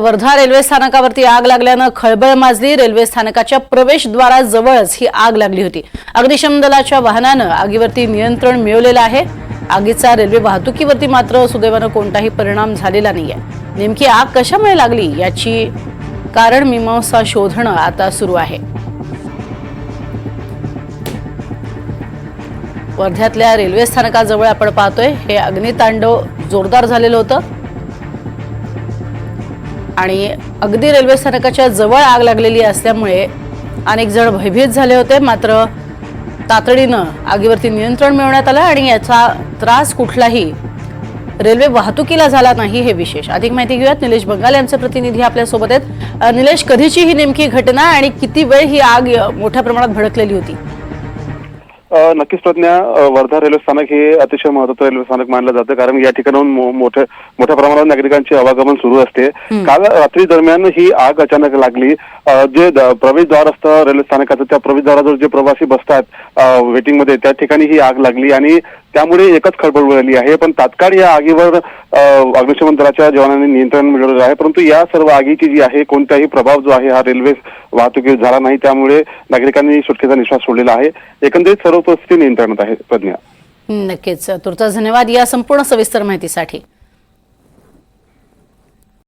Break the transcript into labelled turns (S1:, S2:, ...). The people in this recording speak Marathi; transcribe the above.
S1: वर्धा रेल्वे स्थानकावरती आग लागल्यानं खळबळ माजली। रेल्वे स्थानकाच्या प्रवेशद्वाराजवळच ही आग लागली होती। अग्निशमन दलाच्या वाहनानं आगीवरती नियंत्रण मिळवलेलं आहे। आगीचा रेल्वे वाहतुकीवरती मात्र सुदैवानं कोणताही परिणाम झालेला नाहीये। नेमकी आग कशामुळे लागली याची कारण मीमांसा शोधणं आता सुरू आहे। वर्ध्यातल्या रेल्वे स्थानकाजवळ आपण पाहतोय हे अग्नितांडव जोरदार झालेलं होतं आणि अगदी रेल्वे स्थानकाच्या जवळ आग लागलेली असल्यामुळे अनेक जण भयभीत झाले होते। मात्र तातडीनं आगीवरती नियंत्रण मिळवण्यात आलं आणि याचा त्रास कुठलाही रेल्वे वाहतुकीला झाला नाही हे विशेष। अधिक माहिती घेऊयात, निलेश बंगाले आमचे प्रतिनिधी आपल्या सोबत आहेत। निलेश, कधीची ही नेमकी घटना आणि किती वेळ ही आग मोठ्या प्रमाणात भडकलेली होती?
S2: नक्कीच प्रज्ञा, वर्धा रेल्वे स्थानक हे अतिशय महत्त्वाचं रेल्वे स्थानक मानलं जातं, कारण या ठिकाणाहून मोठ्या प्रमाणात नागरिकांचे आवागमन सुरू असते। काल रात्री दरम्यान ही आग अचानक लागली। जे प्रवेशद्वार असतं रेल्वे स्थानकाचं, त्या प्रवेशद्वाराजवळ जे प्रवासी बसतात वेटिंग मध्ये, त्या ठिकाणी ही आग लागली आणि त्यामुळे एकच खळबळ उडाली आहे। पण तात्काळ या आगीवर अग्निशमन दलाच्या जवानांनी नियंत्रण मिळवलेलं आहे, परंतु या सर्व आगीची जी आहे कोणताही प्रभाव जो आहे हा रेल्वे वाहतुकीवर झाला नाही, त्यामुळे नागरिकांनी सुटकेचा निश्वास सोडलेला आहे। एकंदरीत सर्व परिस्थिती नियंत्रणात आहे प्रज्ञा।
S1: नक्कीच, तुर्तास धन्यवाद या संपूर्ण सविस्तर माहितीसाठी।